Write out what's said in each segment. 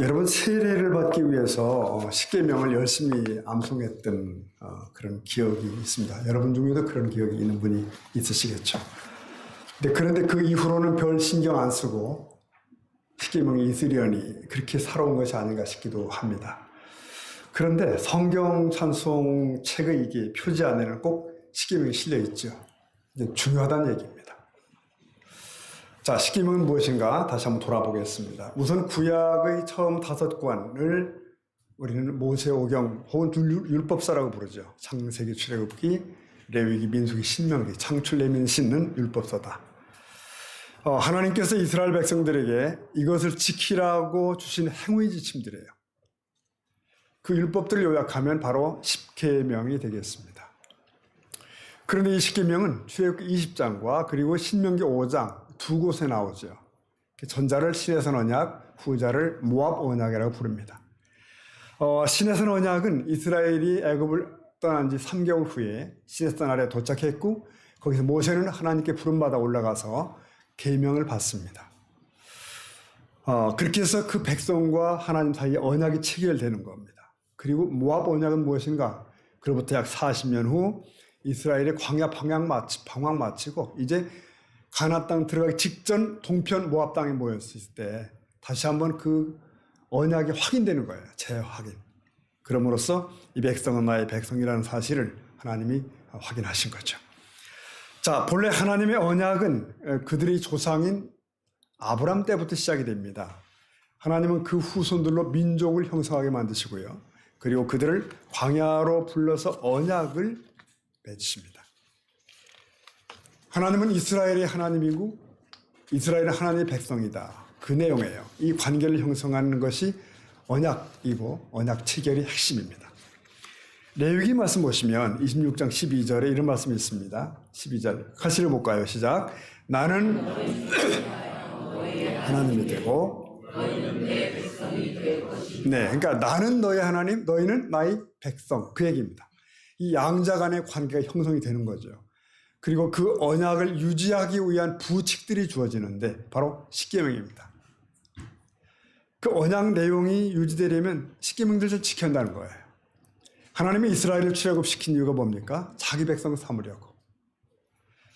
여러분 세례를 받기 위해서 십계명을 열심히 암송했던 그런 기억이 있습니다. 여러분 중에도 그런 기억이 있는 분이 있으시겠죠. 그런데 그 이후로는 별 신경 안 쓰고 십계명이 있으려니 그렇게 살아온 것이 아닌가 싶기도 합니다. 그런데 성경 찬송 책의 이게 표지 안에는 꼭 십계명이 실려 있죠. 중요하다는 얘기입니다. 자, 십계명은 무엇인가 다시 한번 돌아보겠습니다. 우선 구약의 처음 5권을 우리는 모세오경 혹은 율법사라고 부르죠. 창세기, 출애굽기, 레위기, 민수기, 신명기, 창출, 레위기, 신는 율법서다. 하나님께서 이스라엘 백성들에게 이것을 지키라고 주신 행위 지침들이에요. 그 율법들을 요약하면 바로 십계명이 되겠습니다. 그런데 이 십계명은 출애굽기 20장과 그리고 신명기 5장 두 곳에 나오죠. 전자를 시내산 언약, 후자를 모압 언약이라고 부릅니다. 시내산 언약은 이스라엘이 애굽을 떠난 지 3개월 후에 시내산 아래에 도착했고 거기서 모세는 하나님께 부름받아 올라가서 계명을 받습니다. 그렇게 해서 그 백성과 하나님 사이에 언약이 체결되는 겁니다. 그리고 모압 언약은 무엇인가? 그로부터 약 40년 후 이스라엘의 광야 방황 마치고 이제 가나안 땅 들어가기 직전 동편 모압 땅에 모였을 때 다시 한번 그 언약이 확인되는 거예요. 재확인. 그럼으로써 이 백성은 나의 백성이라는 사실을 하나님이 확인하신 거죠. 자, 본래 하나님의 언약은 그들의 조상인 아브람 때부터 시작이 됩니다. 하나님은 그 후손들로 민족을 형성하게 만드시고요. 그리고 그들을 광야로 불러서 언약을 맺으십니다. 하나님은 이스라엘의 하나님이고 이스라엘은 하나님의 백성이다. 그 내용이에요. 이 관계를 형성하는 것이 언약이고 언약 체결의 핵심입니다. 레위기 말씀 보시면 26장 12절에 이런 말씀이 있습니다. 12절 같이 읽어볼까요? 시작. 나는 하나님이 되고 네, 그러니까 나는 너의 하나님, 너희는 나의 백성 그 얘기입니다. 이 양자 간의 관계가 형성이 되는 거죠. 그리고 그 언약을 유지하기 위한 부칙들이 주어지는데 바로 십계명입니다. 그 언약 내용이 유지되려면 십계명들을 지켜야 한다는 거예요. 하나님이 이스라엘을 출애굽시킨 이유가 뭡니까? 자기 백성 삼으려고.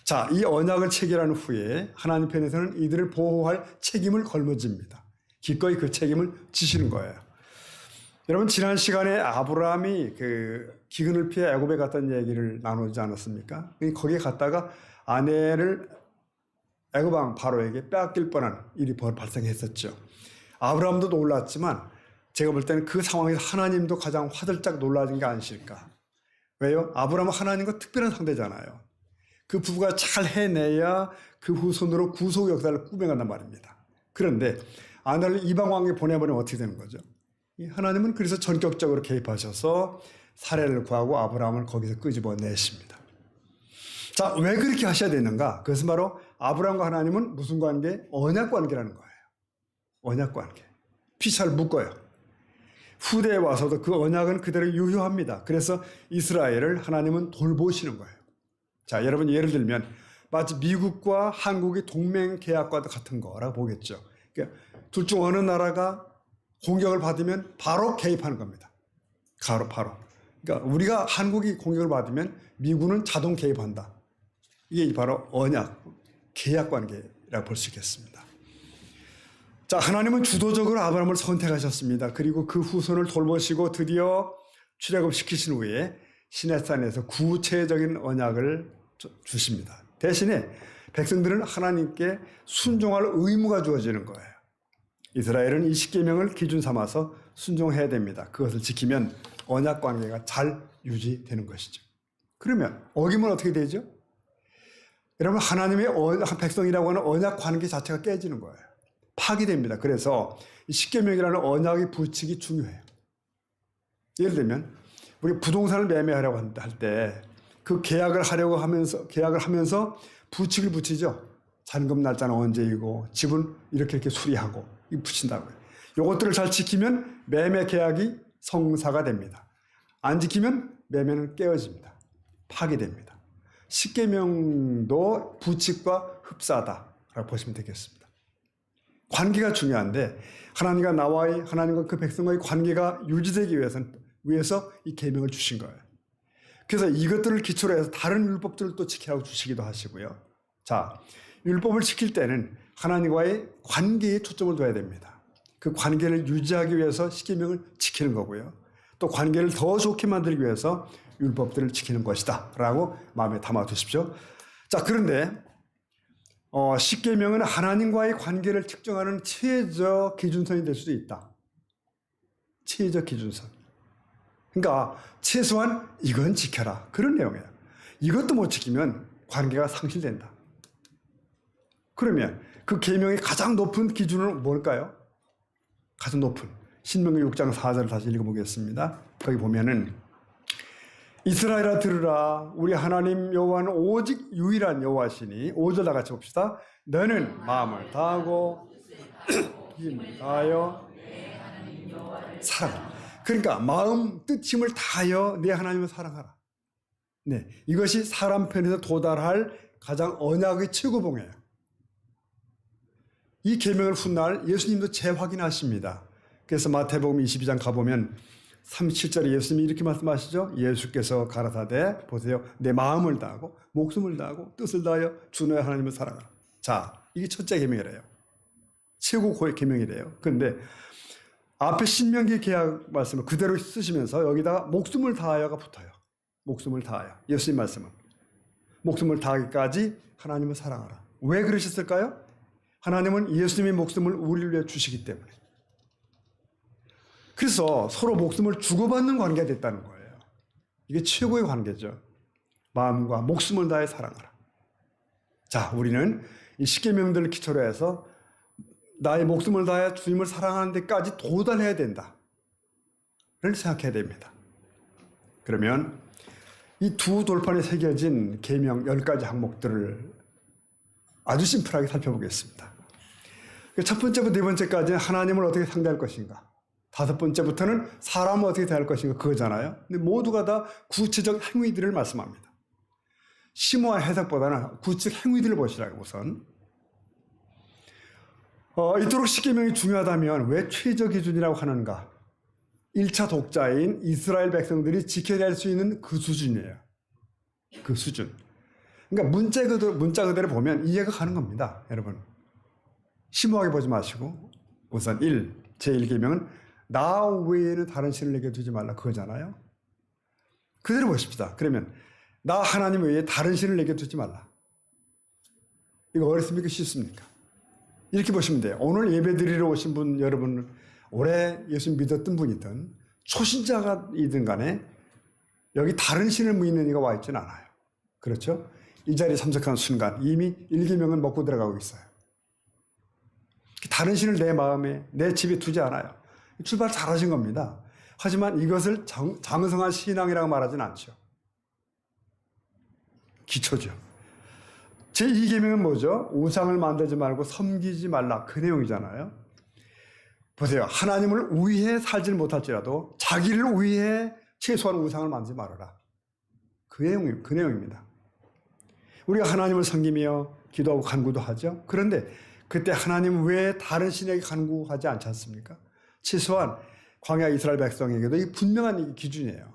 자, 이 언약을 체결한 후에 하나님 편에서는 이들을 보호할 책임을 걸머집니다. 기꺼이 그 책임을 지시는 거예요. 여러분 지난 시간에 아브라함이 그 기근을 피해 애굽에 갔다는 얘기를 나누지 않았습니까? 거기에 갔다가 아내를 애굽 왕 바로에게 빼앗길 뻔한 일이 발생했었죠. 아브라함도 놀랐지만 제가 볼 때는 그 상황에서 하나님도 가장 화들짝 놀라진 게 아니실까. 왜요? 아브라함은 하나님과 특별한 상대잖아요. 그 부부가 잘 해내야 그 후손으로 구속 역사를 꾸며간단 말입니다. 그런데 아내를 이방 왕에 보내버리면 어떻게 되는 거죠? 하나님은 그래서 전격적으로 개입하셔서 사례를 구하고 아브라함을 거기서 끄집어내십니다. 자, 왜 그렇게 하셔야 되는가? 그것은 바로 아브라함과 하나님은 무슨 관계? 언약 관계라는 거예요. 언약 관계. 피살 묶어요. 후대에 와서도 그 언약은 그대로 유효합니다. 그래서 이스라엘을 하나님은 돌보시는 거예요. 자, 여러분 예를 들면 마치 미국과 한국의 동맹 계약과도 같은 거라고 보겠죠. 그러니까 둘 중 어느 나라가 공격을 받으면 바로 개입하는 겁니다. 바로. 그러니까 우리가 한국이 공격을 받으면 미군은 자동 개입한다. 이게 바로 언약, 계약 관계라고 볼 수 있겠습니다. 자, 하나님은 주도적으로 아브라함을 선택하셨습니다. 그리고 그 후손을 돌보시고 드디어 출애굽시키신 후에 시내산에서 구체적인 언약을 주십니다. 대신에 백성들은 하나님께 순종할 의무가 주어지는 거예요. 이스라엘은 이 십계명을 기준 삼아서 순종해야 됩니다. 그것을 지키면 언약 관계가 잘 유지되는 것이죠. 그러면 어기면 어떻게 되죠? 여러분 하나님의 백성이라고 하는 언약 관계 자체가 깨지는 거예요. 파기됩니다. 그래서 이 십계명이라는 언약의 부칙이 중요해요. 예를 들면 우리 부동산을 매매하려고 할 때 그 계약을 하면서 부칙을 붙이죠. 잔금 날짜는 언제이고 집은 이렇게 수리하고 붙인다고요. 이것들을 잘 지키면 매매 계약이 성사가 됩니다. 안 지키면 매매는 깨어집니다. 파기됩니다. 십계명도 부칙과 흡사하다라고 보시면 되겠습니다. 관계가 중요한데 하나님과 그 백성과의 관계가 유지되기 위해서 이 계명을 주신 거예요. 그래서 이것들을 기초로 해서 다른 율법들을 또 지키라고 주시기도 하시고요. 자, 율법을 지킬 때는 하나님과의 관계에 초점을 둬야 됩니다. 그 관계를 유지하기 위해서 십계명을 지키는 거고요. 또 관계를 더 좋게 만들기 위해서 율법들을 지키는 것이다 라고 마음에 담아두십시오. 자, 그런데 십계명은 하나님과의 관계를 측정하는 최저 기준선이 될 수도 있다. 최저 기준선. 그러니까 최소한 이건 지켜라. 그런 내용이에요. 이것도 못 지키면 관계가 상실된다. 그러면 그 계명의 가장 높은 기준은 뭘까요? 가장 높은 신명기 6장 4절을 다시 읽어보겠습니다. 거기 보면은 이스라엘아 들으라 우리 하나님 여호와는 오직 유일한 여호와시니 5절 다 같이 봅시다. 너는 마음을 다하고 힘을 다하여 사랑하라. 그러니까 마음 뜻힘을 다하여 내 하나님을 사랑하라. 네, 이것이 사람 편에서 도달할 가장 언약의 최고봉이에요. 이 계명을 훗날 예수님도 재확인하십니다. 그래서 마태복음 22장 가보면 37절에 예수님이 이렇게 말씀하시죠. 예수께서 가라사대 보세요. 내 마음을 다하고 목숨을 다하고 뜻을 다하여 주 너의 하나님을 사랑하라. 자, 이게 첫째 계명이래요. 최고 고의 계명이래요. 그런데 앞에 신명기 계약 말씀을 그대로 쓰시면서 여기다가 목숨을 다하여가 붙어요. 목숨을 다하여. 예수님 말씀은 목숨을 다하기까지 하나님을 사랑하라. 왜 그러셨을까요? 하나님은 예수님의 목숨을 우리를 위해 주시기 때문에. 그래서 서로 목숨을 주고받는 관계가 됐다는 거예요. 이게 최고의 관계죠. 마음과 목숨을 다해 사랑하라. 자, 우리는 이 십계명들을 기초로 해서 나의 목숨을 다해 주님을 사랑하는 데까지 도달해야 된다. 를 생각해야 됩니다. 그러면 이 두 돌판에 새겨진 계명 10가지 항목들을 아주 심플하게 살펴보겠습니다. 첫 번째부터 네 번째까지는 하나님을 어떻게 상대할 것인가. 다섯 번째부터는 사람을 어떻게 대할 것인가 그거잖아요. 근데 모두가 다 구체적 행위들을 말씀합니다. 심오한 해석보다는 구체적 행위들을 보시라고 우선. 이토록 십계명이 중요하다면 왜 최저 기준이라고 하는가? 1차 독자인 이스라엘 백성들이 지켜낼 수 있는 그 수준이에요. 그 수준. 그러니까 문자 그대로 보면 이해가 가는 겁니다. 여러분. 심오하게 보지 마시고 우선 제1계명은 나 외에는 다른 신을 내게 두지 말라 그거잖아요. 그대로 보십시다. 그러면 나 하나님 외에 다른 신을 내게 두지 말라. 이거 어렵습니까? 쉽습니까? 이렇게 보시면 돼요. 오늘 예배드리러 오신 분 여러분 오래 예수 믿었던 분이든 초신자가이든 간에 여기 다른 신을 믿는 이가 와 있지는 않아요. 그렇죠? 이 자리에 참석한 순간 이미 1계명은 먹고 들어가고 있어요. 다른 신을 내 마음에 내 집에 두지 않아요. 출발 잘하신 겁니다. 하지만 이것을 장성한 신앙이라고 말하진 않죠. 기초죠. 제2계명은 뭐죠? 우상을 만들지 말고 섬기지 말라. 그 내용이잖아요. 보세요. 하나님을 위해 살지 못할지라도 자기를 위해 최소한 우상을 만들지 말아라. 그 내용입니다. 우리가 하나님을 섬기며 기도하고 간구도 하죠. 그런데 그때 하나님 외에 다른 신에게 간구하지 않지 않습니까? 최소한 광야 이스라엘 백성에게도 이 분명한 기준이에요.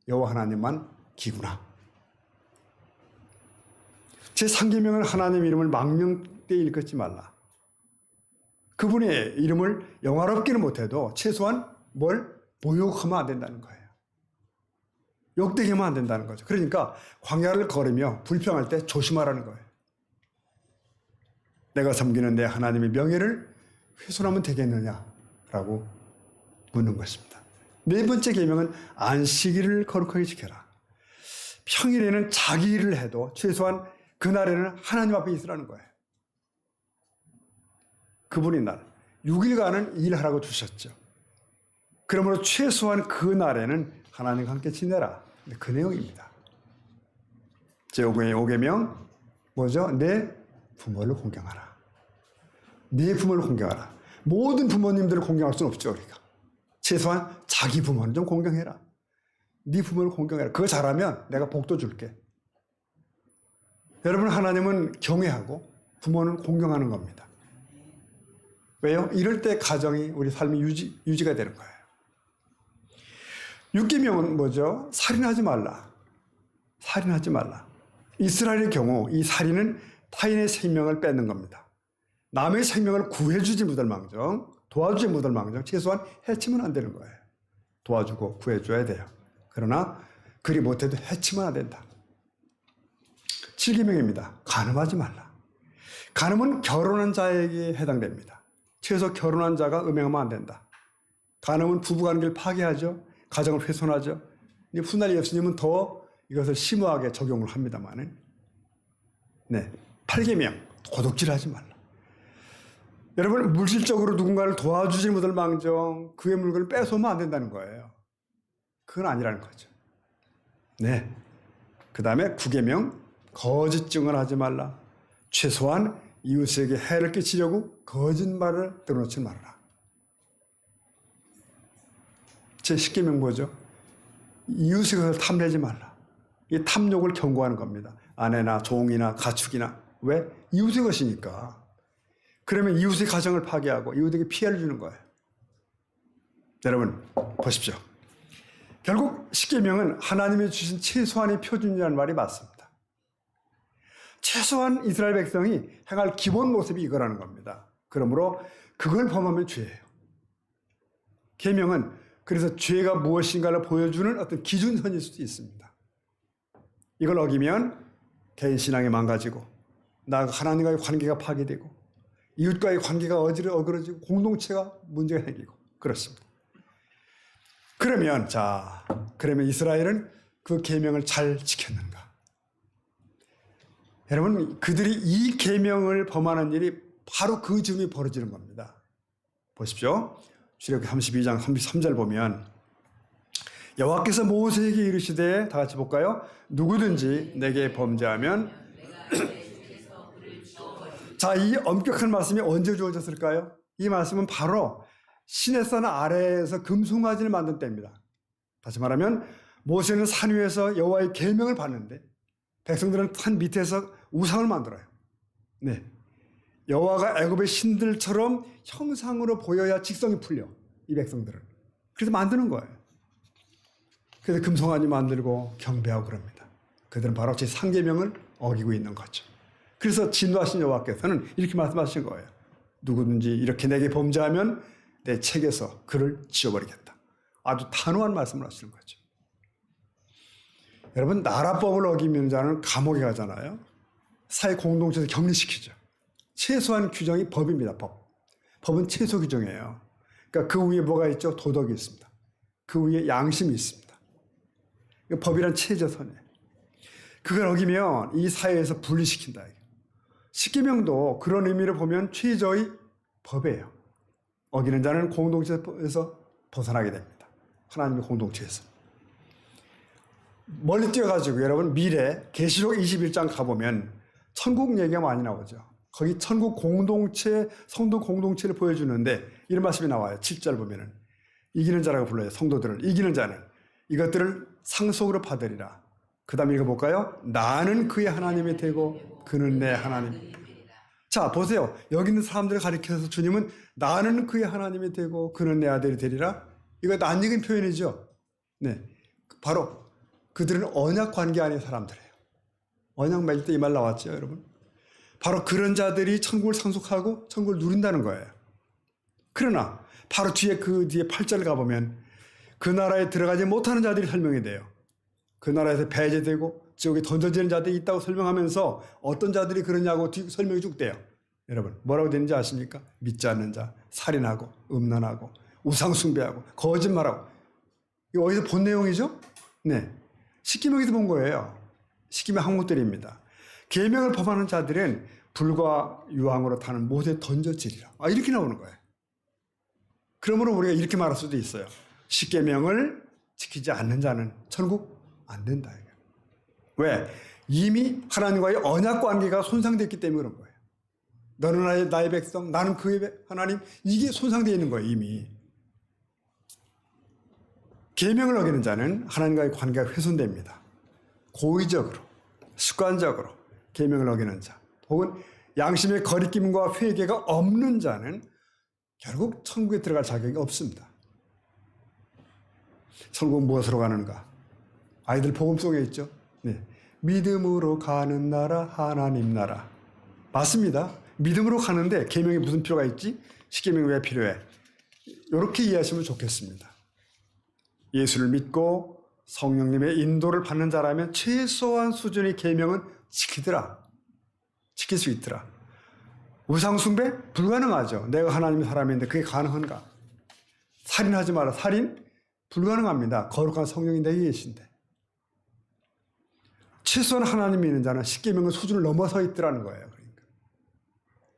여호와 하나님만 기구나. 제3계명은 하나님 이름을 망령되이 일컫지 말라. 그분의 이름을 영화롭게는 못해도 최소한 뭘 모욕하면 안 된다는 거예요. 욕되게 하면 안 된다는 거죠. 그러니까 광야를 걸으며 불평할 때 조심하라는 거예요. 내가 섬기는 내 하나님의 명예를 훼손하면 되겠느냐라고 묻는 것입니다. 네 번째 계명은 안식일을 거룩하게 지켜라. 평일에는 자기 일을 해도 최소한 그날에는 하나님 앞에 있으라는 거예요. 그분이 날 6일간은 일하라고 주셨죠. 그러므로 최소한 그날에는 하나님과 함께 지내라. 그 내용입니다. 제5계명 뭐죠? 내 부모를 공경하라. 내 부모를 공경하라. 모든 부모님들을 공경할 수는 없죠. 우리가. 최소한 자기 부모는 좀 공경해라. 네 부모를 공경해라. 그거 잘하면 내가 복도 줄게. 여러분 하나님은 경외하고 부모는 공경하는 겁니다. 왜요? 이럴 때 가정이 우리 삶이 유지가 되는 거예요. 6계명은 뭐죠? 살인하지 말라. 살인하지 말라. 이스라엘의 경우 이 살인은 타인의 생명을 뺏는 겁니다. 남의 생명을 구해주지 못할망정, 도와주지 못할망정 최소한 해치면 안 되는 거예요. 도와주고 구해줘야 돼요. 그러나 그리 못해도 해치면 안 된다. 7계명입니다. 간음하지 말라. 간음은 결혼한 자에게 해당됩니다. 최소 결혼한 자가 음행하면 안 된다. 간음은 부부관계를 파괴하죠. 가정을 훼손하죠. 훗날 예수님은 더 이것을 심오하게 적용을 합니다만, 8계명 도둑질하지 말라. 여러분, 물질적으로 누군가를 도와주지 못할 망정 그의 물건을 뺏어오면 안 된다는 거예요. 그건 아니라는 거죠. 그 다음에 9계명 거짓 증언하지 말라. 최소한 이웃에게 해를 끼치려고 거짓말을 드러놓지 말아라. 제 10계명 뭐죠? 이웃의 것을 탐내지 말라. 이 탐욕을 경고하는 겁니다. 아내나 종이나 가축이나. 왜? 이웃의 것이니까. 그러면 이웃의 가정을 파괴하고 이웃에게 피해를 주는 거예요. 여러분 보십시오. 결국 10계명은 하나님이 주신 최소한의 표준이라는 말이 맞습니다. 최소한 이스라엘 백성이 행할 기본 모습이 이거라는 겁니다. 그러므로 그걸 범하면 죄예요. 계명은 그래서 죄가 무엇인가를 보여주는 어떤 기준선일 수도 있습니다. 이걸 어기면 개인 신앙이 망가지고 나가 하나님과의 관계가 파괴되고 이웃과의 관계가 어그러지고 공동체가 문제가 생기고 그렇습니다. 그러면 이스라엘은 그 계명을 잘 지켰는가? 여러분, 그들이 이 계명을 범하는 일이 바로 그 즈음에 벌어지는 겁니다. 보십시오. 출애굽기 32장 33절 보면 여호와께서 모세에게 이르시되, 다 같이 볼까요? 누구든지 내게 범죄하면 자, 이 엄격한 말씀이 언제 주어졌을까요? 이 말씀은 바로 시내산 아래에서 금송아지를 만든 때입니다. 다시 말하면 모세는 산 위에서 여호와의 계명을 받는데 백성들은 산 밑에서 우상을 만들어요. 여호와가 애굽의 신들처럼 형상으로 보여야 직성이 풀려, 이 백성들은. 그래서 만드는 거예요. 그래서 금송아지 만들고 경배하고 그럽니다. 그들은 바로 제 상계명을 어기고 있는 거죠. 그래서 진노하신 여호와께서는 이렇게 말씀하신 거예요. 누구든지 이렇게 내게 범죄하면 내 책에서 그를 지워버리겠다. 아주 단호한 말씀을 하시는 거죠. 여러분, 나라법을 어기는 자는 감옥에 가잖아요. 사회 공동체에서 격리시키죠. 최소한 규정이 법입니다. 법은 최소 규정이에요. 그러니까 그 위에 뭐가 있죠? 도덕이 있습니다. 그 위에 양심이 있습니다. 법이란 최저선이에요. 그걸 어기면 이 사회에서 분리시킨다. 10계명도 그런 의미를 보면 최저의 법이에요. 어기는 자는 공동체에서 벗어나게 됩니다. 하나님의 공동체에서. 멀리 뛰어가지고 여러분 미래 계시록 21장 가보면 천국 얘기가 많이 나오죠. 거기 천국 공동체, 성도 공동체를 보여주는데 이런 말씀이 나와요. 7절 보면은 이기는 자라고 불러요. 성도들을. 이기는 자는 이것들을 상속으로 받으리라. 그 다음에 읽어볼까요? 나는 그의 하나님이 되고 그는 내 하나님. 자, 보세요. 여기 있는 사람들을 가리켜서 주님은 나는 그의 하나님이 되고 그는 내 아들이 되리라. 이거 낯익은 표현이죠. 바로 그들은 언약 관계 안의 사람들이에요. 언약 맺을 때 이 말 나왔죠, 여러분. 바로 그런 자들이 천국을 상속하고 천국을 누린다는 거예요. 그러나 바로 그 뒤에 8절을 가보면 그 나라에 들어가지 못하는 자들이 설명이 돼요. 그 나라에서 배제되고 지옥에 던져지는 자들이 있다고 설명하면서 어떤 자들이 그러냐고 설명이 쭉 돼요. 여러분, 뭐라고 되는지 아십니까? 믿지 않는 자, 살인하고 음란하고 우상 숭배하고 거짓말하고. 이거 어디서 본 내용이죠? 10계명에서 본 거예요. 10계명 항목들입니다. 계명을 범하는 자들은 불과 유황으로 타는 못에 던져지리라. 이렇게 나오는 거예요. 그러므로 우리가 이렇게 말할 수도 있어요. 10계명을 지키지 않는 자는 천국 안 된다. 왜? 이미 하나님과의 언약 관계가 손상됐기 때문에 그런 거예요. 너는 나의 백성, 나는 그의 하나님. 이게 손상되어 있는 거예요, 이미. 계명을 어기는 자는 하나님과의 관계가 훼손됩니다. 고의적으로, 습관적으로 계명을 어기는 자, 혹은 양심의 거리낌과 회개가 없는 자는 결국 천국에 들어갈 자격이 없습니다. 천국은 무엇으로 가는가? 아이들 복음송에 있죠. 네. 믿음으로 가는 나라 하나님 나라. 맞습니다. 믿음으로 가는데 계명이 무슨 필요가 있지? 십계명이 왜 필요해? 이렇게 이해하시면 좋겠습니다. 예수를 믿고 성령님의 인도를 받는 자라면 최소한 수준의 계명은 지키더라. 지킬 수 있더라. 우상숭배? 불가능하죠. 내가 하나님의 사람인데 그게 가능한가? 살인하지 마라. 살인? 불가능합니다. 거룩한 성령이 내게 계신데. 최소한 하나님 믿는 자는 십계명의 수준을 넘어서 있더라는 거예요. 그러니까.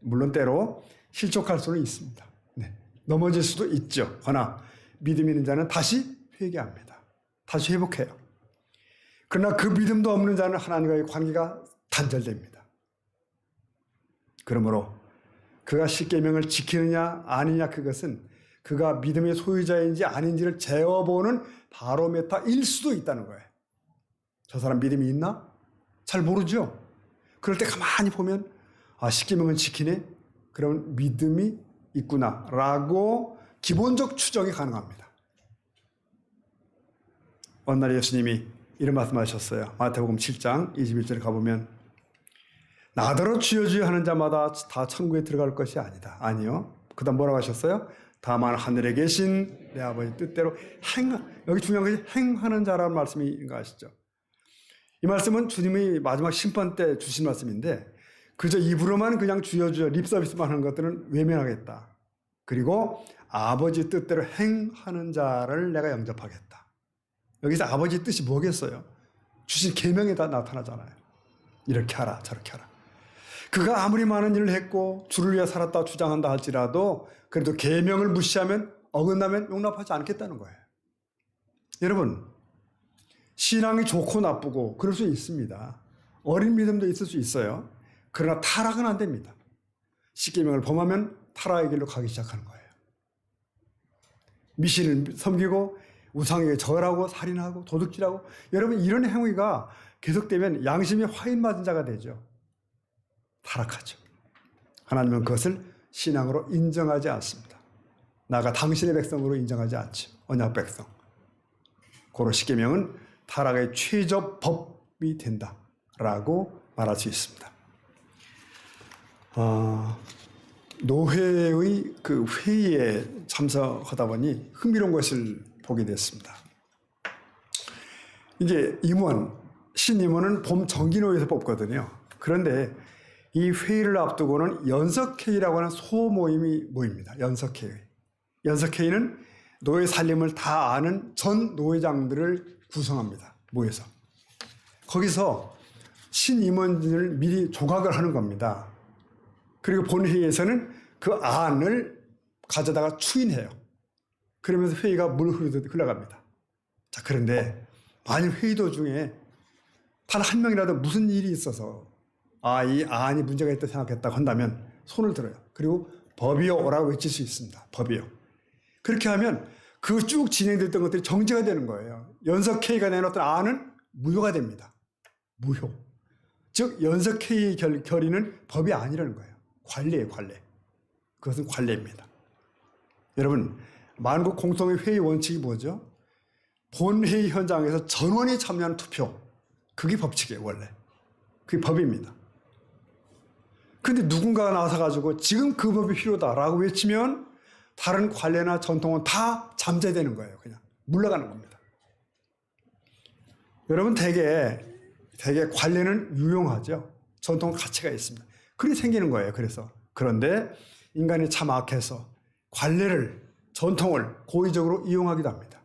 물론 때로 실족할 수는 있습니다. 네. 넘어질 수도 있죠. 그러나 믿음 있는 자는 다시 회개합니다. 다시 회복해요. 그러나 그 믿음도 없는 자는 하나님과의 관계가 단절됩니다. 그러므로 그가 십계명을 지키느냐 아니냐 그것은 그가 믿음의 소유자인지 아닌지를 재어보는 바로메타일 수도 있다는 거예요. 저 사람 믿음이 있나? 잘 모르죠. 그럴 때 가만히 보면 십계명은 지키네? 그럼 믿음이 있구나라고 기본적 추정이 가능합니다. 어느 날 예수님이 이런 말씀하셨어요. 마태복음 7장 21절에 가보면 나더러 주여 주여 하는 자마다 다 천국에 들어갈 것이 아니다. 아니요. 그 다음 뭐라고 하셨어요? 다만 하늘에 계신 내 아버지 뜻대로 여기 중요한 것이 행하는 자라는 말씀인 거 아시죠? 이 말씀은 주님이 마지막 심판 때 주신 말씀인데 그저 입으로만 그냥 주여 주여 립서비스만 하는 것들은 외면하겠다. 그리고 아버지 뜻대로 행하는 자를 내가 영접하겠다. 여기서 아버지 뜻이 뭐겠어요? 주신 계명에 다 나타나잖아요. 이렇게 하라 저렇게 하라. 그가 아무리 많은 일을 했고 주를 위해 살았다 주장한다 할지라도 그래도 계명을 무시하면 어긋나면 용납하지 않겠다는 거예요. 여러분 신앙이 좋고 나쁘고 그럴 수 있습니다. 어린 믿음도 있을 수 있어요. 그러나 타락은 안 됩니다. 십계명을 범하면 타락의 길로 가기 시작하는 거예요. 미신을 섬기고 우상에게 절하고 살인하고 도둑질하고 여러분 이런 행위가 계속되면 양심이 화인 맞은 자가 되죠. 타락하죠. 하나님은 그것을 신앙으로 인정하지 않습니다. 나가 당신의 백성으로 인정하지 않죠. 언약 백성. 고로 십계명은 타락의 최저법이 된다라고 말할 수 있습니다. 노회의 그 회의에 참석하다 보니 흥미로운 것을 보게 됐습니다. 이제 신임원은 봄 정기노회에서 뽑거든요. 그런데 이 회의를 앞두고는 연석회의라고 하는 소모임이 모입니다. 연석회의. 연석회의는 노예 살림을 다 아는 전 노회장들을 구성합니다. 모여서. 거기서 신임원진을 미리 조각을 하는 겁니다. 그리고 본회의에서는 그 안을 가져다가 추인해요. 그러면서 회의가 물 흐르듯 흘러갑니다. 자, 그런데 만일 회의 도중에 단 한 명이라도 무슨 일이 있어서 이 안이 문제가 있다 생각했다고 한다면 손을 들어요. 그리고 법이요 오라고 외칠 수 있습니다. 법이요. 그렇게 하면 그 쭉 진행됐던 것들이 정지가 되는 거예요. 연석회의가 내놓았던 안은 무효가 됩니다. 무효. 즉 연석회의 결의는 법이 아니라는 거예요. 관례예요. 관례. 그것은 관례입니다. 여러분 만국 공통의 회의 원칙이 뭐죠? 본회의 현장에서 전원이 참여하는 투표. 그게 법칙이에요. 원래. 그게 법입니다. 그런데 누군가가 나와서 가지고 지금 그 법이 필요하다라고 외치면 다른 관례나 전통은 다 잠재되는 거예요. 그냥 물러가는 겁니다. 여러분 대개 관례는 유용하죠. 전통은 가치가 있습니다. 그게 생기는 거예요. 그런데 인간이 참 악해서 관례를 전통을 고의적으로 이용하기도 합니다.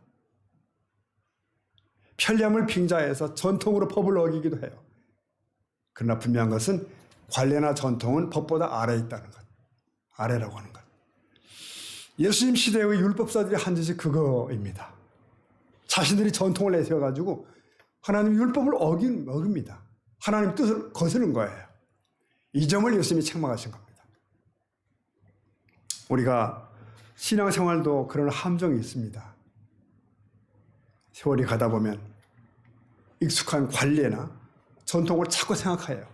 편리함을 빙자해서 전통으로 법을 어기기도 해요. 그러나 분명한 것은 관례나 전통은 법보다 아래에 있다는 것. 아래라고 하는 것. 예수님 시대의 율법사들이 한 짓이 그거입니다. 자신들이 전통을 내세워가지고 하나님 율법을 어깁니다. 하나님 뜻을 거스르는 거예요. 이 점을 예수님이 책망하신 겁니다. 우리가 신앙생활도 그런 함정이 있습니다. 세월이 가다 보면 익숙한 관례나 전통을 자꾸 생각해요.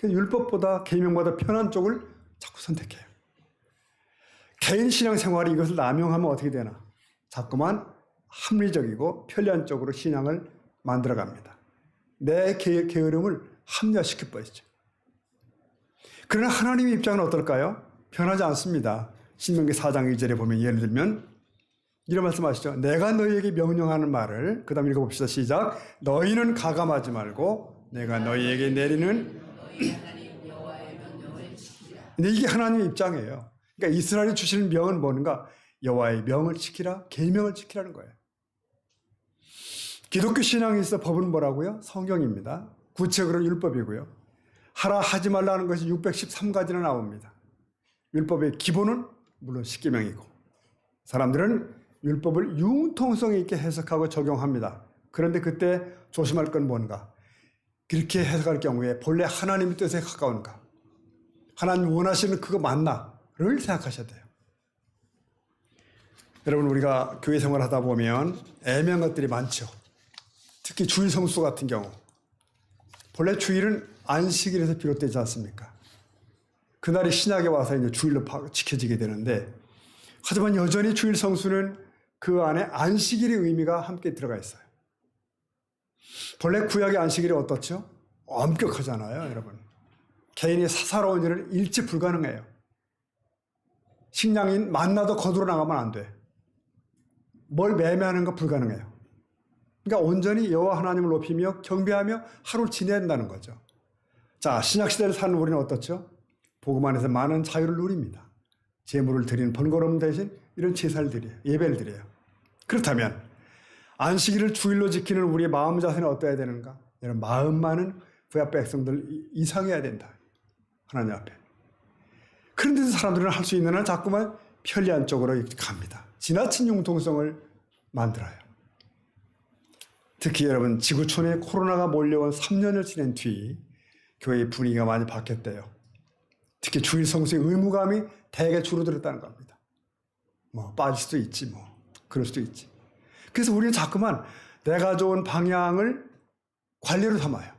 율법보다 계명보다 편한 쪽을 자꾸 선택해요. 개인 신앙생활이 이것을 남용하면 어떻게 되나? 자꾸만 합리적이고 편리한 쪽으로 신앙을 만들어갑니다. 내 게으름을 합리화시켜 버리죠. 그러나 하나님의 입장은 어떨까요? 변하지 않습니다. 신명기 4장 2절에 보면 예를 들면 이런 말씀하시죠. 내가 너희에게 명령하는 말을 그 다음 읽어봅시다. 시작. 너희는 가감하지 말고 내가 너희에게 내리는 근데 이게 하나님의 입장이에요. 그러니까 이스라엘이 주시는 명은 뭔가? 여호와의 명을 지키라, 계명을 지키라는 거예요. 기독교 신앙에 있어 법은 뭐라고요? 성경입니다. 구체적으로 율법이고요. 하라 하지 말라는 것이 613가지나 나옵니다. 율법의 기본은 물론 십계명이고 사람들은 율법을 융통성 있게 해석하고 적용합니다. 그런데 그때 조심할 건 뭔가? 그렇게 해석할 경우에 본래 하나님의 뜻에 가까운가? 하나님 원하시는 그거 맞나?를 생각하셔야 돼요. 여러분 우리가 교회 생활하다 보면 애매한 것들이 많죠. 특히 주일 성수 같은 경우. 본래 주일은 안식일에서 비롯되지 않습니까? 그날이 신약에 와서 이제 주일로 지켜지게 되는데 하지만 여전히 주일 성수는 그 안에 안식일의 의미가 함께 들어가 있어요. 본래 구약의 안식일이 어떻죠? 엄격하잖아요, 여러분. 개인이 사사로운 일은 일체 불가능해요. 식량인 만나도 거두러 나가면 안 돼. 뭘 매매하는 거 불가능해요. 그러니까 온전히 여호와 하나님을 높이며 경배하며 하루를 지내야 된다는 거죠. 자, 신약시대를 사는 우리는 어떻죠? 복음 안에서 많은 자유를 누립니다. 제물을 드리는 번거로움 대신 이런 제사를 드려요. 예배를 드려요. 그렇다면 안식일을 주일로 지키는 우리의 마음 자세는 어떠해야 되는가? 이런 마음만은 구약 백성들 이상해야 된다. 하나님 앞에. 그런데도 사람들은 할 수 있는 한 자꾸만 편리한 쪽으로 갑니다. 지나친 융통성을 만들어요. 특히 여러분 지구촌에 코로나가 몰려온 3년을 지낸 뒤 교회의 분위기가 많이 바뀌었대요. 특히 주일 성수의 의무감이 대개 줄어들었다는 겁니다. 뭐 빠질 수도 있지 뭐 그럴 수도 있지. 그래서 우리는 자꾸만 내가 좋은 방향을 관례로 삼아요.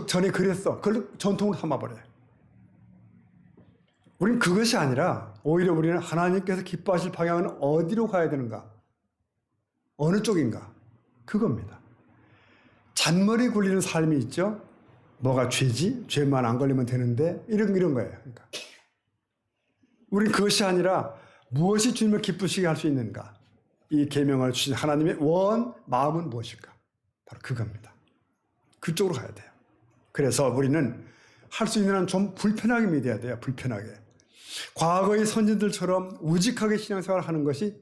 전에 그랬어. 그걸 전통으로 삼아버려요. 우리는 그것이 아니라 오히려 우리는 하나님께서 기뻐하실 방향은 어디로 가야 되는가? 어느 쪽인가? 그겁니다. 잔머리 굴리는 삶이 있죠. 뭐가 죄지? 죄만 안 걸리면 되는데 이런 거예요. 그러니까 우리는 그것이 아니라 무엇이 주님을 기쁘시게 할 수 있는가? 이 계명을 주신 하나님의 마음은 무엇일까? 바로 그겁니다. 그쪽으로 가야 돼요. 그래서 우리는 할 수 있는 한 좀 불편하게 믿어야 돼요. 불편하게. 과거의 선진들처럼 우직하게 신앙생활을 하는 것이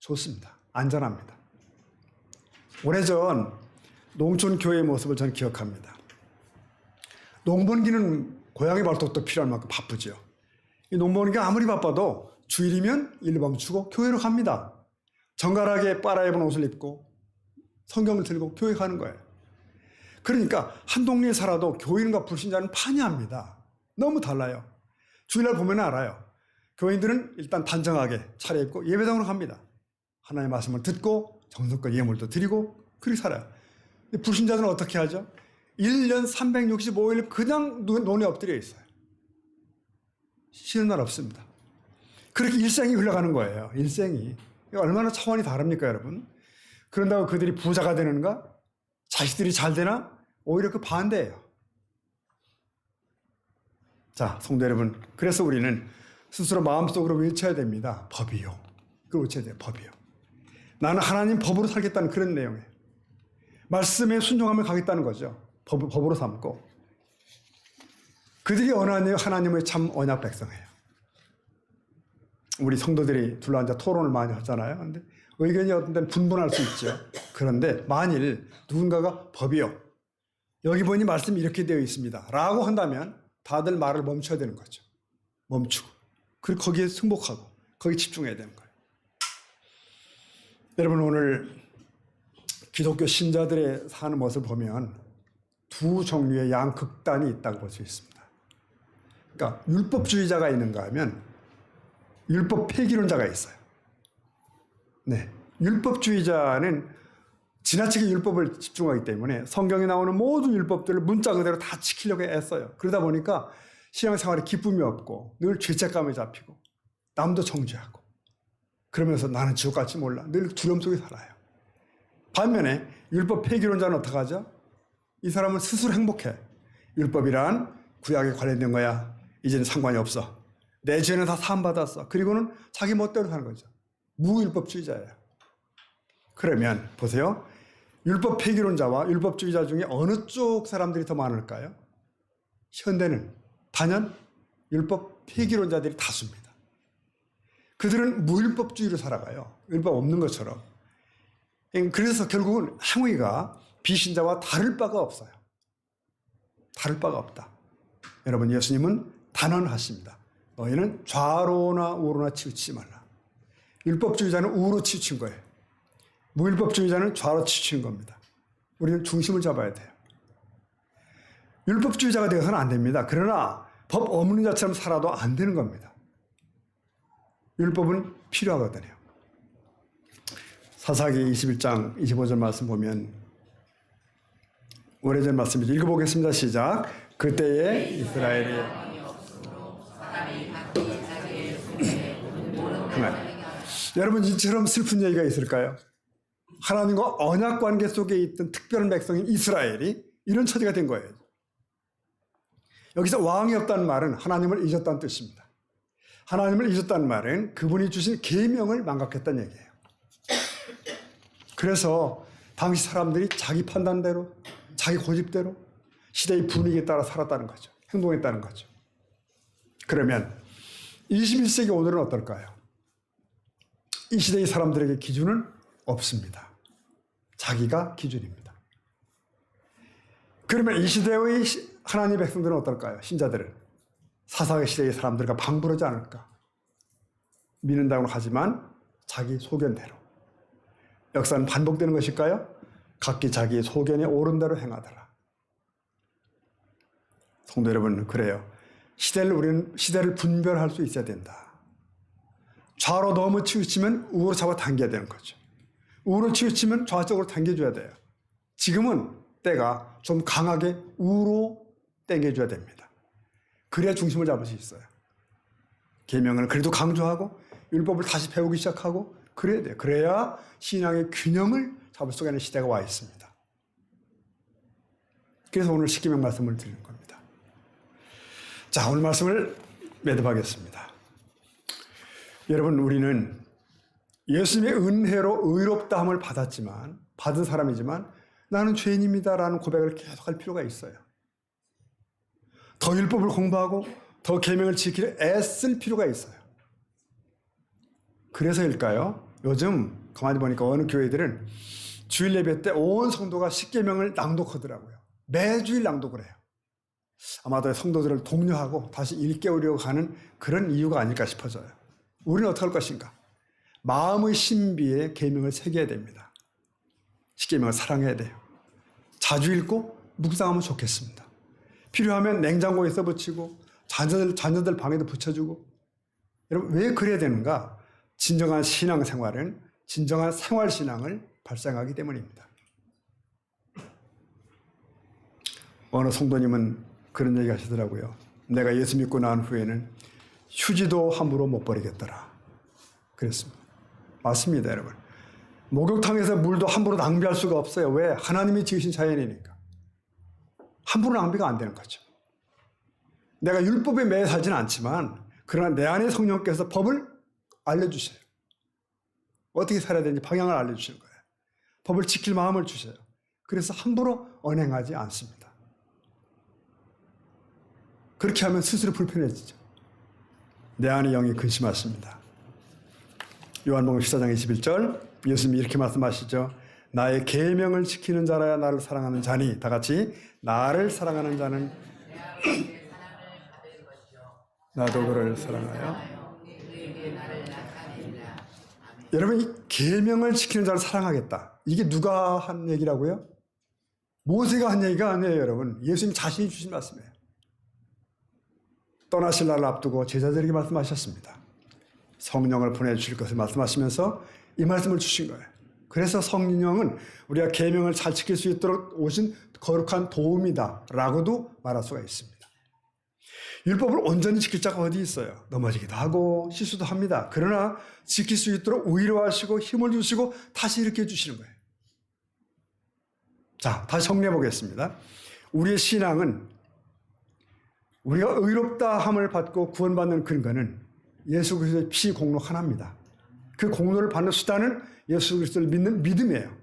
좋습니다. 안전합니다. 오래전 농촌 교회의 모습을 저는 기억합니다. 농번기는 고양이 발톱도 필요할 만큼 바쁘죠. 이 농번기가 아무리 바빠도 주일이면 일 멈추고 교회로 갑니다. 정갈하게 빨아입은 옷을 입고 성경을 들고 교회 가는 거예요. 그러니까 한 동네에 살아도 교인과 불신자는 판이합니다. 너무 달라요. 주일날 보면 알아요. 교인들은 일단 단정하게 차려입고 예배당으로 갑니다. 하나님의 말씀을 듣고 정성껏 예물도 드리고 그렇게 살아요. 불신자들은 어떻게 하죠? 1년 365일 그냥 논에 엎드려 있어요. 쉬는 날 없습니다. 그렇게 일생이 흘러가는 거예요. 일생이. 얼마나 차원이 다릅니까, 여러분? 그런다고 그들이 부자가 되는가? 자식들이 잘 되나? 오히려 그 반대예요. 자, 성도 여러분. 그래서 우리는 스스로 마음속으로 외쳐야 됩니다. 법이요. 그걸 외쳐야 돼요. 법이요. 나는 하나님 법으로 살겠다는 그런 내용이에요. 말씀에 순종하며 가겠다는 거죠. 법으로 삼고. 그들이 어느 하나님의 참 언약 백성이에요. 우리 성도들이 둘러앉아 토론을 많이 하잖아요. 그런데 의견이 어떤 때는 분분할 수 있죠. 그런데 만일 누군가가 법이요. 여기 보니 말씀이 이렇게 되어 있습니다. 라고 한다면 다들 말을 멈춰야 되는 거죠. 멈추고. 그리고 거기에 승복하고 거기에 집중해야 되는 거예요. 여러분 오늘 기독교 신자들의 사는 모습을 보면 두 종류의 양극단이 있다고 볼 수 있습니다. 그러니까 율법주의자가 있는가 하면 율법 폐기론자가 있어요. 네, 율법주의자는 지나치게 율법을 집중하기 때문에 성경에 나오는 모든 율법들을 문자 그대로 다 지키려고 애써요. 그러다 보니까 신앙생활에 기쁨이 없고 늘 죄책감에 잡히고 남도 정죄하고 그러면서 나는 지옥 갈지 몰라 늘 두려움 속에 살아요. 반면에 율법 폐기론자는 어떻게 하죠? 이 사람은 스스로 행복해. 율법이란 구약에 관련된 거야. 이제는 상관이 없어. 내 죄는 다 사함받았어. 그리고는 자기 멋대로 사는 거죠. 무율법주의자예요. 그러면 보세요. 율법 폐기론자와 율법주의자 중에 어느 쪽 사람들이 더 많을까요? 현대는 단연 율법 폐기론자들이 다수입니다. 그들은 무율법주의로 살아가요. 율법 없는 것처럼. 그래서 결국은 행위가 비신자와 다를 바가 없어요. 다를 바가 없다. 여러분, 예수님은 단언하십니다. 너희는 좌로나 우로나 치우치지 말라. 율법주의자는 우로 치우친 거예요. 무율법주의자는 좌로 치우치는 겁니다. 우리는 중심을 잡아야 돼요. 율법주의자가 되어서는 안 됩니다. 그러나 법 없는 자처럼 살아도 안 되는 겁니다. 율법은 필요하거든요. 사사기 21장 25절 말씀 보면 오래전 말씀이죠. 읽어보겠습니다. 시작. 그때에 이스라엘이 여러분, 이처럼 슬픈 얘기가 있을까요? 하나님과 언약 관계 속에 있던 특별한 백성인 이스라엘이 이런 처지가 된 거예요. 여기서 왕이 없다는 말은 하나님을 잊었다는 뜻입니다. 하나님을 잊었다는 말은 그분이 주신 계명을 망각했다는 얘기예요. 그래서 당시 사람들이 자기 판단대로, 자기 고집대로 시대의 분위기에 따라 살았다는 거죠. 행동했다는 거죠. 그러면 21세기 오늘은 어떨까요? 이 시대의 사람들에게 기준은 없습니다. 자기가 기준입니다. 그러면 이 시대의 하나님의 백성들은 어떨까요? 신자들은 사사기 시대의 사람들과 방불하지 않을까? 믿는다고 하지만 자기 소견대로. 역사는 반복되는 것일까요? 각기 자기 소견에 옳은 대로 행하더라. 성도 여러분, 그래요. 우리는 시대를 분별할 수 있어야 된다. 좌로 너무 치우치면 우로 잡아당겨야 되는 거죠. 우로 치우치면 좌쪽으로 당겨줘야 돼요. 지금은 때가 좀 강하게 우로 당겨줘야 됩니다. 그래야 중심을 잡을 수 있어요. 계명을 그래도 강조하고 율법을 다시 배우기 시작하고 그래야 돼요. 그래야 신앙의 균형을 잡을 수 있는 시대가 와 있습니다. 그래서 오늘 십계명 말씀을 드리는 겁니다. 자, 오늘 말씀을 매듭하겠습니다. 여러분, 우리는 예수님의 은혜로 의롭다함을 받은 사람이지만 나는 죄인입니다라는 고백을 계속할 필요가 있어요. 더 율법을 공부하고 더 계명을 지키려 애쓸 필요가 있어요. 그래서일까요? 요즘 가만히 보니까 어느 교회들은 주일 예배 때 온 성도가 십계명을 낭독하더라고요. 매주일 낭독을 해요. 아마도 성도들을 독려하고 다시 일깨우려고 하는 그런 이유가 아닐까 싶어져요. 우리는 어떻게 할 것인가? 마음의 신비에 계명을 새겨야 됩니다. 십계명을 사랑해야 돼요. 자주 읽고 묵상하면 좋겠습니다. 필요하면 냉장고에 써붙이고 자녀들 방에도 붙여주고. 여러분, 왜 그래야 되는가? 진정한 신앙생활은 진정한 생활신앙을 발생하기 때문입니다. 어느 성도님은 그런 얘기 하시더라고요. 내가 예수 믿고 난 후에는 휴지도 함부로 못 버리겠더라. 그랬습니다. 맞습니다, 여러분. 목욕탕에서 물도 함부로 낭비할 수가 없어요. 왜? 하나님이 지으신 자연이니까. 함부로 낭비가 안 되는 거죠. 내가 율법에 매여 살지는 않지만 그러나 내 안에 성령께서 법을 알려주셔요. 어떻게 살아야 되는지 방향을 알려주시는 거예요. 법을 지킬 마음을 주셔요. 그래서 함부로 언행하지 않습니다. 그렇게 하면 스스로 불편해지죠. 내 안의 영이 근심하십니다. 요한복음 14장 21절 예수님이 이렇게 말씀하시죠. 나의 계명을 지키는 자라야 나를 사랑하는 자니. 다 같이 나를 사랑하는 자는 나도 그를 사랑하여. 여러분, 이 계명을 지키는 자를 사랑하겠다. 이게 누가 한 얘기라고요? 모세가 한 얘기가 아니에요, 여러분. 예수님 자신이 주신 말씀이에요. 떠나실 날을 앞두고 제자들에게 말씀하셨습니다. 성령을 보내주실 것을 말씀하시면서 이 말씀을 주신 거예요. 그래서 성령은 우리가 계명을 잘 지킬 수 있도록 오신 거룩한 도움이다 라고도 말할 수가 있습니다. 율법을 온전히 지킬 자가 어디 있어요? 넘어지기도 하고 실수도 합니다. 그러나 지킬 수 있도록 위로하시고 힘을 주시고 다시 일으켜 주시는 거예요. 자, 다시 정리해 보겠습니다. 우리의 신앙은 우리가 의롭다 함을 받고 구원받는 근거는 예수 그리스도의 피 공로 하나입니다. 그 공로를 받는 수단은 예수 그리스도를 믿는 믿음이에요.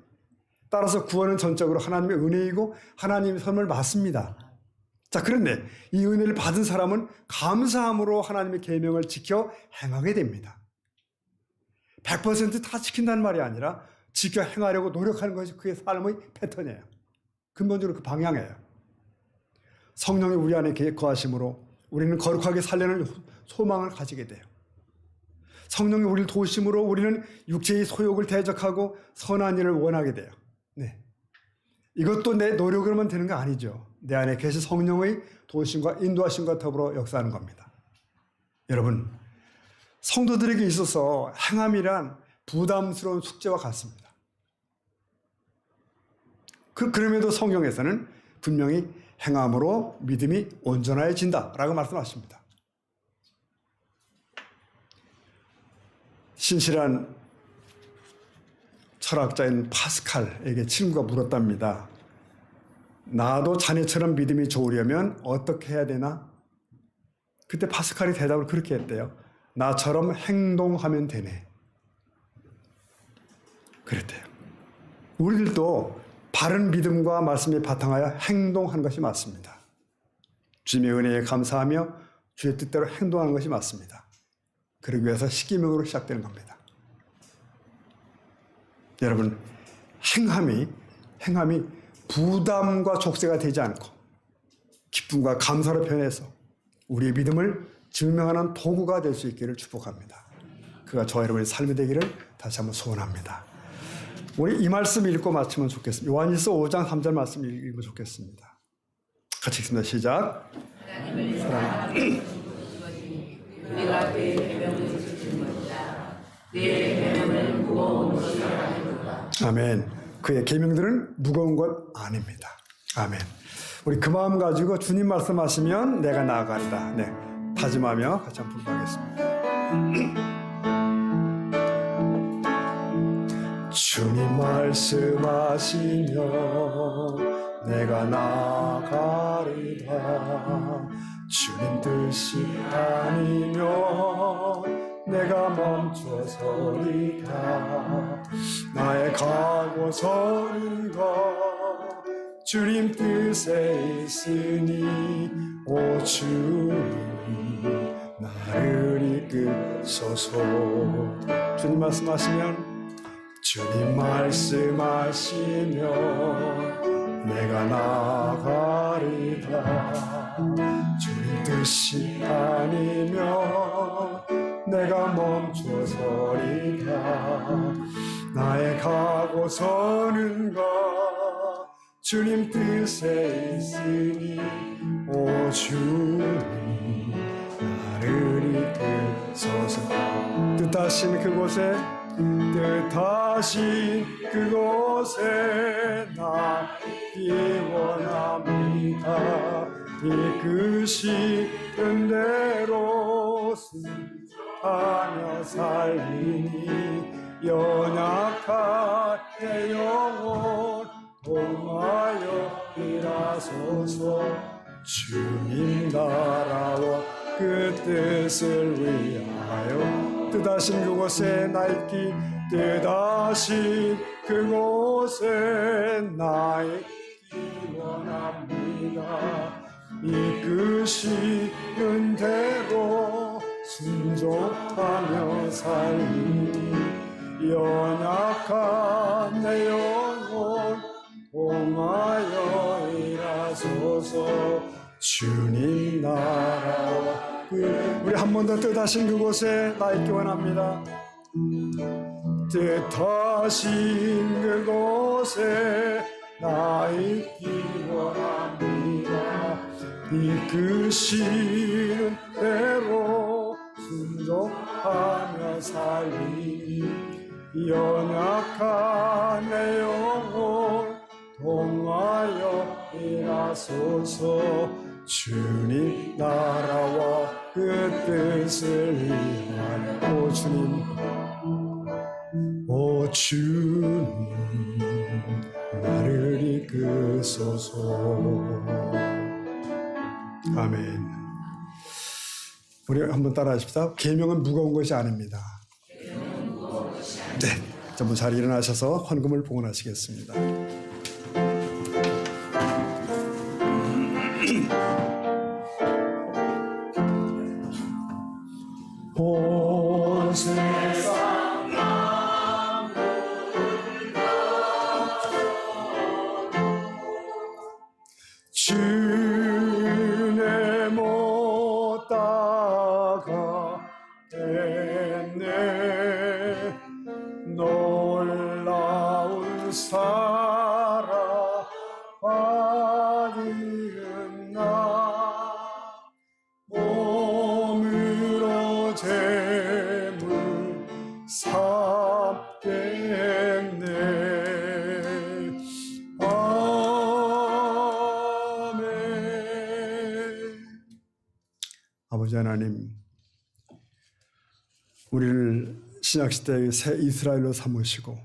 따라서 구원은 전적으로 하나님의 은혜이고 하나님의 선물 맞습니다. 자, 그런데 이 은혜를 받은 사람은 감사함으로 하나님의 계명을 지켜 행하게 됩니다. 100% 다 지킨다는 말이 아니라 지켜 행하려고 노력하는 것이 그의 삶의 패턴이에요. 근본적으로 그 방향이에요. 성령이 우리 안에 거하심으로 우리는 거룩하게 살려는 소망을 가지게 돼요. 성령이 우리를 도우심으로 우리는 육체의 소욕을 대적하고 선한 일을 원하게 돼요. 네. 이것도 내 노력으로만 되는 거 아니죠. 내 안에 계신 성령의 도우심과 인도하심과 더불어 역사하는 겁니다. 여러분, 성도들에게 있어서 행함이란 부담스러운 숙제와 같습니다. 그럼에도 성경에서는 분명히 행함으로 믿음이 온전해진다라고 말씀하십니다. 신실한 철학자인 파스칼에게 친구가 물었답니다. 나도 자네처럼 믿음이 좋으려면 어떻게 해야 되나? 그때 파스칼이 대답을 그렇게 했대요. 나처럼 행동하면 되네. 그랬대요. 우리들도 바른 믿음과 말씀에 바탕하여 행동하는 것이 맞습니다. 주님의 은혜에 감사하며 주의 뜻대로 행동하는 것이 맞습니다. 그러기 위해서 십계명으로 시작되는 겁니다. 여러분, 행함이 부담과 족쇄가 되지 않고 기쁨과 감사로 변해서 우리의 믿음을 증명하는 도구가 될 수 있기를 축복합니다. 그가 저와 여러분의 삶이 되기를 다시 한번 소원합니다. 우리 이 말씀 읽고 마치면 좋겠습니다. 요한일서 5장 3절 말씀 읽으면 좋겠습니다. 같이 읽습니다. 시작. 우리가 그의 계명을 지키는 것이다. 그의 계명은 무거운 것이 아니로다. 아멘. 그의 계명들은 무거운 것 아닙니다. 아멘. 우리 그 마음 가지고 주님 말씀하시면 내가 나아가리다. 네, 다짐하며 같이 한번 부르겠습니다. 주님 말씀하시며 내가 나아가리다. 주님 뜻이 아니면 내가 멈춰서리다. 나의 각오서는가 주님 뜻에 있으니 오 주님 나를 이끄소서. 주님 말씀하시면 주님 말씀하시면 내가 나아가리다. 주님 뜻이 아니면 내가 멈춰서리다. 나의 각오서는가 주님 뜻에 있으니 오 주님 나를 이끄소서. 뜻하신 그곳에 나 있기 원합니다. 이끄시는 대로 순종하며 살리니 연약한 내 영혼 통하여 일하소서. 주님 나라와 그 뜻을 위하여 뜻하신 그곳에 나 있기 뜻하신 그곳에 나 있기 원합니다. 이끄시는 대로 순종하며 살리니 연약한 내 영혼 통하여 일하소서. 주님 나라와 우리 한 번 더 뜻하신 그곳에 나 있기 원합니다. 뜻하신 그곳에 나 있기 원합니다. 이끄시는 대로 순종하며 살리니 연약한 내 영혼 통하여 일하소서. 주님 나라와 그 뜻을 위한 오 주님 오 주님 나를 이끄소서. 아멘. 우리 한번 따라하십시다. 계명은 무거운 것이 아닙니다. 네, 전부 잘 일어나셔서 헌금을 봉헌하시겠습니다. 온 세상 주내 못 따가겠네. 놀라운 사랑받은 나 몸으로 재물 삼겠네. 아버지 하나님, 우리를 신약시대의 새 이스라엘로 삼으시고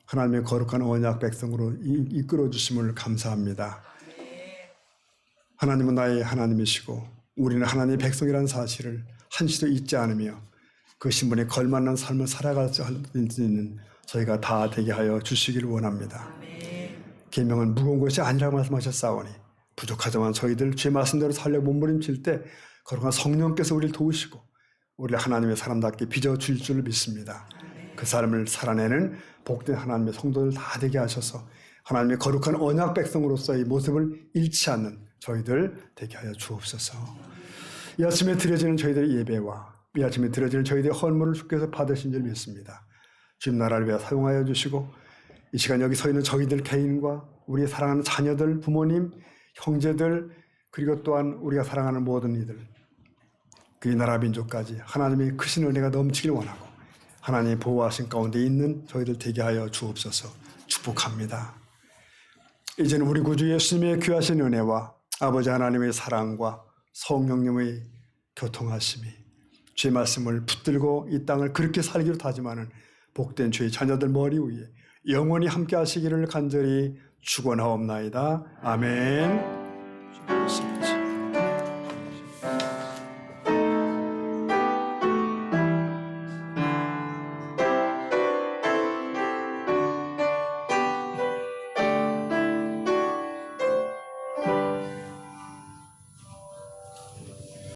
하나님의 거룩한 언약 백성으로 이끌어 주심을 감사합니다. 하나님은 나의 하나님이시고 우리는 하나님의 백성이라는 사실을 한시도 잊지 않으며 그 신분에 걸맞는 삶을 살아갈 수 있는 저희가 다 되게 하여 주시기를 원합니다. 계명은 무거운 것이 아니라고 말씀하셨사오니 부족하지만 저희들 죄 말씀대로 살려 몸부림칠 때 거룩한 성령께서 우리를 도우시고 우리를 하나님의 사람답게 빚어줄 줄 믿습니다. 그 삶을 살아내는 복된 하나님의 성도들 다 되게 하셔서 하나님의 거룩한 언약 백성으로서의 모습을 잃지 않는 저희들 되게 하여 주옵소서. 이 아침에 드려지는 저희들의 예배와 이 아침에 드려지는 저희들의 헌물을 주께서 받으신 줄 믿습니다. 주님 나라를 위해 사용하여 주시고 이 시간 여기 서 있는 저희들 개인과 우리의 사랑하는 자녀들, 부모님, 형제들 그리고 또한 우리가 사랑하는 모든 이들 그 나라 민족까지 하나님의 크신 은혜가 넘치길 원하고 하나님의 보호하신 가운데 있는 저희들 되게 하여 주옵소서. 축복합니다. 이제는 우리 구주 예수님의 귀하신 은혜와 아버지 하나님의 사랑과 성령님의 교통하심이 주의 말씀을 붙들고 이 땅을 그렇게 살기로 다짐하는 복된 주의 자녀들 머리 위에 영원히 함께 하시기를 간절히 축원하옵나이다. 아멘.